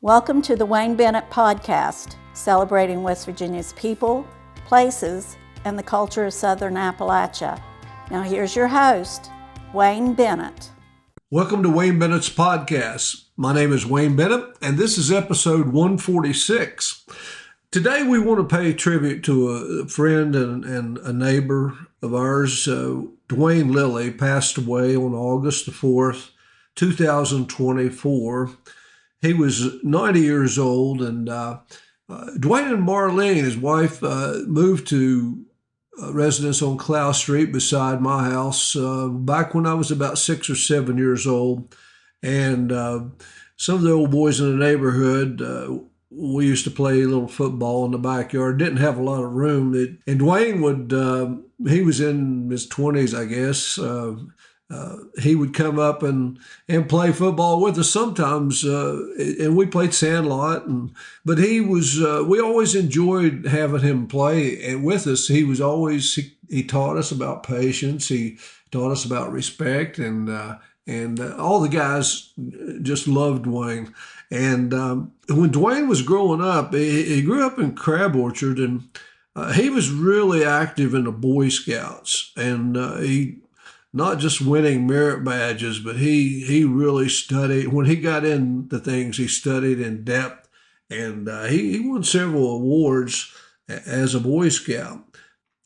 Welcome to the Wayne Bennett Podcast, celebrating West Virginia's people, places, and the culture of Southern Appalachia. Now here's your host, Wayne Bennett. Welcome to Wayne Bennett's Podcast. My name is Wayne Bennett, and this is episode 146. Today we want to pay tribute to a friend and a neighbor of ours. Dwain Lilly passed away on August the 4th, 2024. He was 90 years old, and Dwain and Marlene, his wife, moved to a residence on Clough Street beside my house back when I was about 6 or 7 years old. And some of the old boys in the neighborhood, we used to play a little football in the backyard. Didn't have a lot of room. And Dwain he was in his 20s, I guess. He would come up and play football with us sometimes, and we played sandlot. But we always enjoyed having him play and with us. He taught us about patience. He taught us about respect, and all the guys just loved Dwain. And when Dwain was growing up, he grew up in Crab Orchard, and he was really active in the Boy Scouts, and he not just winning merit badges, but he really studied. When he got into things, he studied in depth, and he won several awards as a Boy Scout.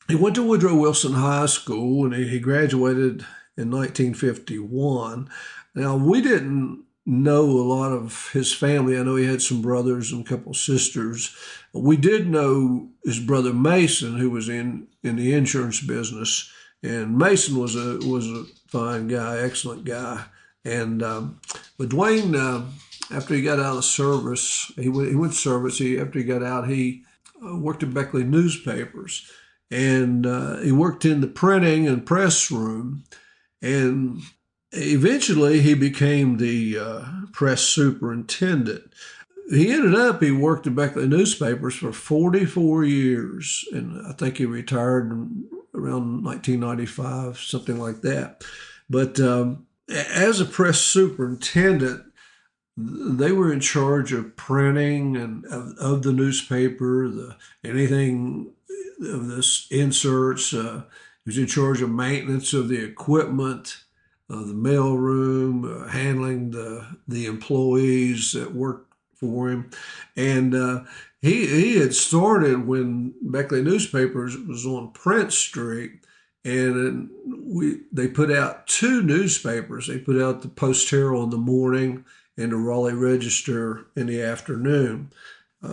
He went to Woodrow Wilson High School, and he graduated in 1951. Now, we didn't know a lot of his family. I know he had some brothers and a couple of sisters. We did know his brother Mason, who was in the insurance business. And Mason was a fine guy, excellent guy. And but Dwain, after he got out of service, he went to service. After he got out, he worked at Beckley newspapers, and he worked in the printing and press room. And eventually, he became the press superintendent. He worked at Beckley newspapers for 44 years, and I think he retired around 1995, something like that. But as a press superintendent, they were in charge of printing and of the newspaper, anything of the inserts. He was in charge of maintenance of the equipment, the mail room, handling the employees that worked for him. And he had started when Beckley Newspapers was on Prince Street, and they put out two newspapers. They put out the Post-Herald in the morning and the Raleigh Register in the afternoon.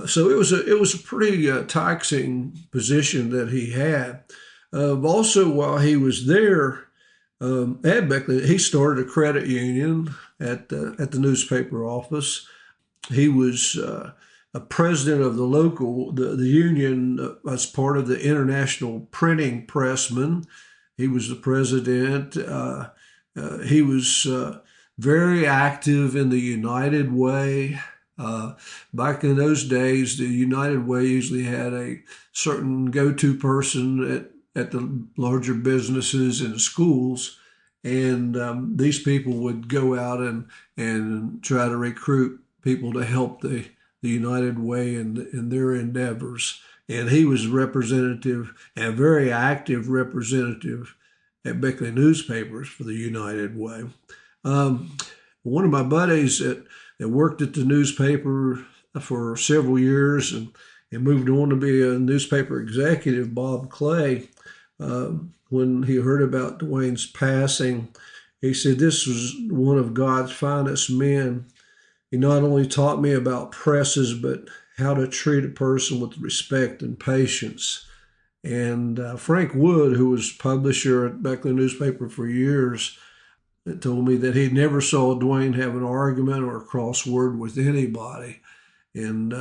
So it was a pretty taxing position that he had. Also, while he was there at Beckley, he started a credit union at the newspaper office. He was a president of the union as part of the International Printing Pressmen. He was the president. He was very active in the United Way. Back in those days, the United Way usually had a certain go-to person at the larger businesses and schools. And these people would go out and try to recruit people to help the United Way in their endeavors. And he was representative and a very active representative at Beckley newspapers for the United Way. One of my buddies that worked at the newspaper for several years and moved on to be a newspaper executive, Bob Clay, when he heard about Dwain's passing, he said, "This was one of God's finest men. He not only taught me about presses, but how to treat a person with respect and patience." And Frank Wood, who was publisher at Beckley newspaper for years, told me that he never saw Dwain have an argument or a crossword with anybody. And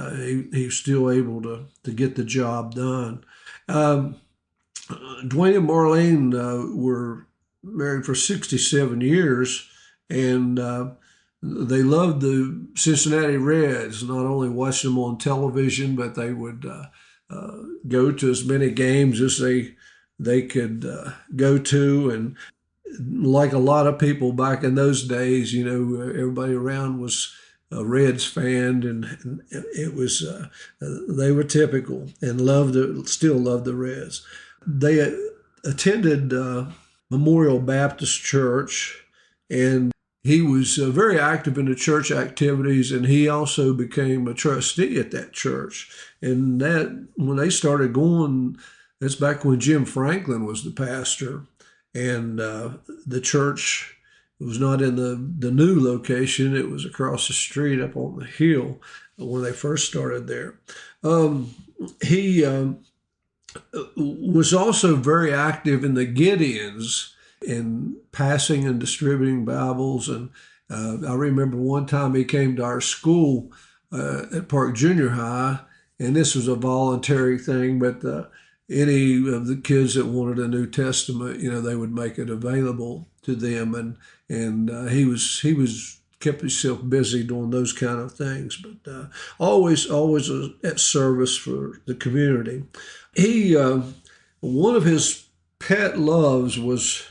he was still able to get the job done. Dwain and Marlene were married for 67 years, and they loved the Cincinnati Reds. Not only watched them on television, but they would go to as many games as they could go to. And like a lot of people back in those days, everybody around was a Reds fan, and it was they were typical and still loved the Reds. They attended Memorial Baptist Church, and he was very active in the church activities, and he also became a trustee at that church. And that when they started going, that's back when Jim Franklin was the pastor, and the church was not in the new location. It was across the street up on the hill when they first started there. He was also very active in the Gideons in passing and distributing Bibles. And I remember one time he came to our school at Park Junior High, and this was a voluntary thing, but any of the kids that wanted a New Testament, they would make it available to them. And he was kept himself busy doing those kind of things, but always at service for the community. He one of his pet loves was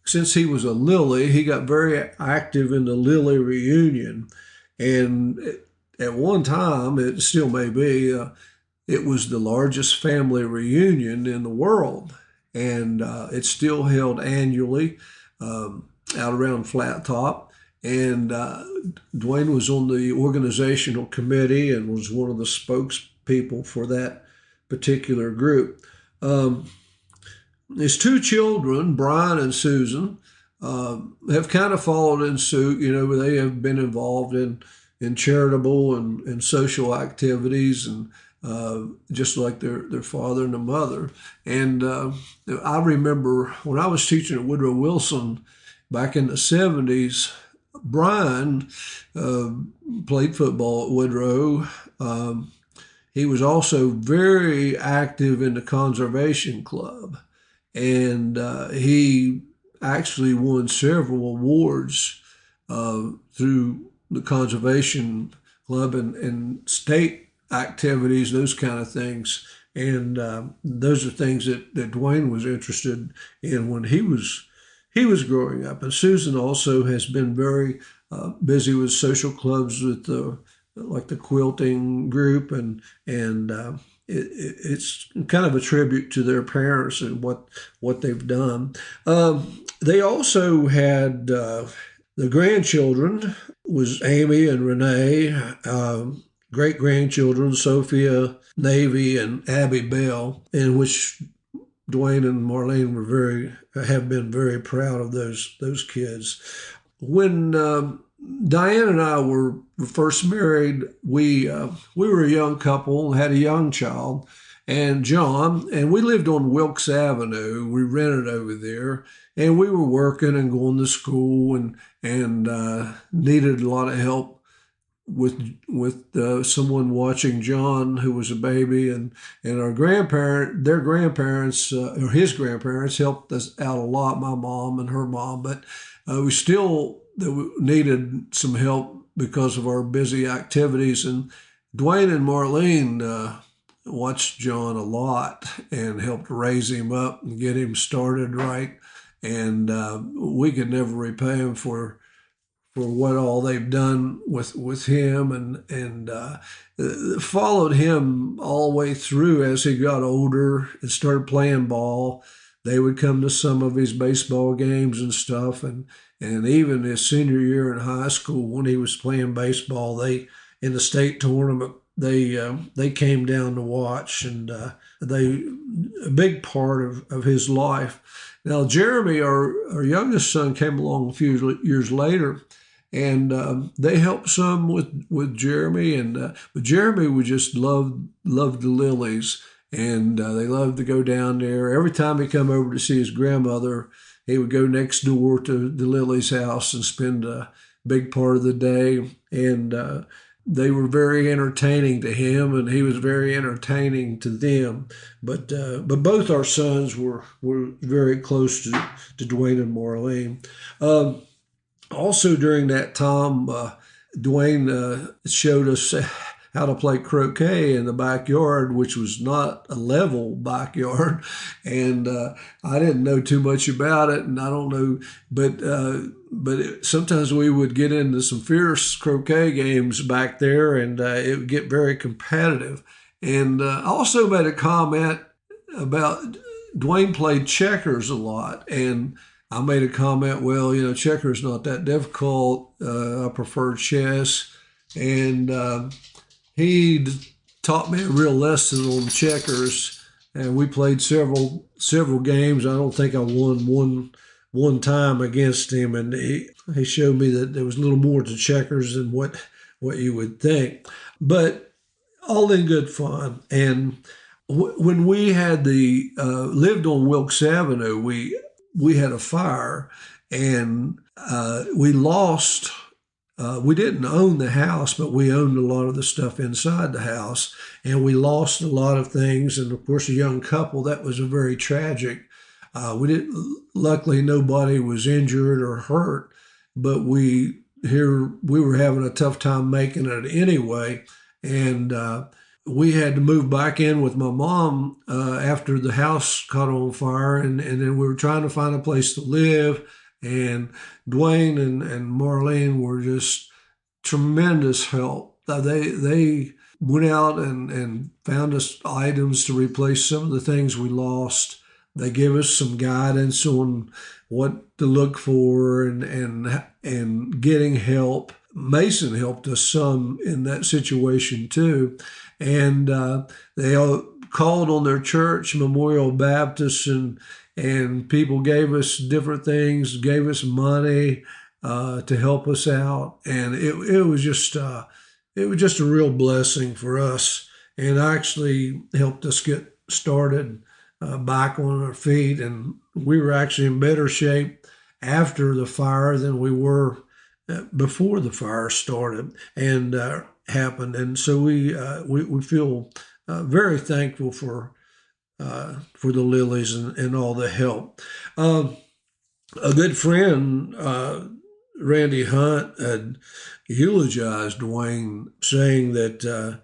since he was a Lilly, he got very active in the Lilly Reunion, and at one time, it still may be, it was the largest family reunion in the world, and it's still held annually out around Flat Top. And Dwain was on the organizational committee and was one of the spokespeople for that particular group. His two children, Brian and Susan, have kind of followed in suit. They have been involved in charitable and social activities, and just like their father and their mother. And I remember when I was teaching at Woodrow Wilson back in the 70s, Brian played football at Woodrow. He was also very active in the Conservation Club, and he actually won several awards through the Conservation Club and state activities, those kind of things. And those are things that Dwain was interested in when he was growing up. And Susan also has been very busy with social clubs with like the quilting group, and it's kind of a tribute to their parents and what they've done. They also had the grandchildren was Amy and Renee, great-grandchildren, Sophia, Navy, and Abby Bell, in which Dwain and Marlene have been very proud of those kids. When Diane and I were first married, we were a young couple, had a young child, and John, and we lived on Wilkes Avenue. We rented over there, and we were working and going to school, and needed a lot of help with someone watching John, who was a baby, and their grandparents, or his grandparents, helped us out a lot, my mom and her mom, but we still needed some help because of our busy activities. And Dwain and Marlene watched John a lot and helped raise him up and get him started right. And we could never repay him for what all they've done with him, and followed him all the way through as he got older and started playing ball. They would come to some of his baseball games and stuff, and even his senior year in high school when he was playing baseball, in the state tournament, they came down to watch, and a big part of his life. Now Jeremy, our youngest son, came along a few years later, and they helped some with Jeremy, but Jeremy would just love the Lillies, and they loved to go down there. Every time he come over to see his grandmother, he would go next door to the Lillies' house and spend a big part of the day, and they were very entertaining to him, and he was very entertaining to them. But both our sons were very close to Dwain and Marlene. Also during that time, Dwain showed us how to play croquet in the backyard, which was not a level backyard, and I didn't know too much about it, and I don't know, but sometimes we would get into some fierce croquet games back there, and it would get very competitive. And I also made a comment about Dwain played checkers a lot, and I made a comment, well, checkers not that difficult. I prefer chess. And he taught me a real lesson on checkers. And we played several games. I don't think I won one time against him. And he showed me that there was a little more to checkers than what you would think. But all in good fun. And when we had lived on Wilkes Avenue, we had a fire, and we lost. We didn't own the house, but we owned a lot of the stuff inside the house, and we lost a lot of things. And of course, a young couple, that was a very tragic. Luckily, nobody was injured or hurt, but we were having a tough time making it anyway, and we had to move back in with my mom after the house caught on fire, and then we were trying to find a place to live. And Dwain and Marlene were just tremendous help. They went out and found us items to replace some of the things we lost. They gave us some guidance on what to look for and getting help. Mason helped us some in that situation too. And they all called on their church, Memorial Baptist, and people gave us different things, gave us money to help us out, and it was just a real blessing for us, and actually helped us get started back on our feet. And we were actually in better shape after the fire than we were before the fire started and happened. And so we feel very thankful for the Lillys and all the help. A good friend, Randy Hunt, had eulogized Dwain, saying that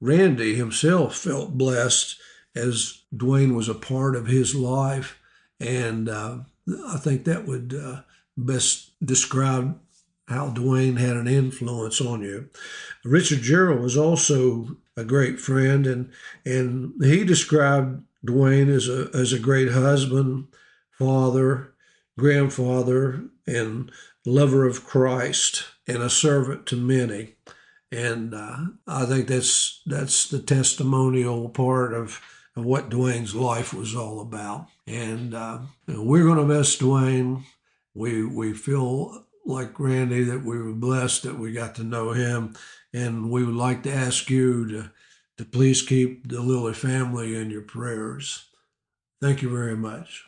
Randy himself, felt blessed as Dwain was a part of his life, and I think that would best describe how Dwain had an influence on you. Richard Gerald was also a great friend, and he described Dwain as a great husband, father, grandfather, and lover of Christ, and a servant to many. And I think that's the testimonial part of what Dwain's life was all about. And we're going to miss Dwain. We feel like Randy that we were blessed that we got to know him, and we would like to ask you to please keep the Lilly family in your prayers. Thank you very much.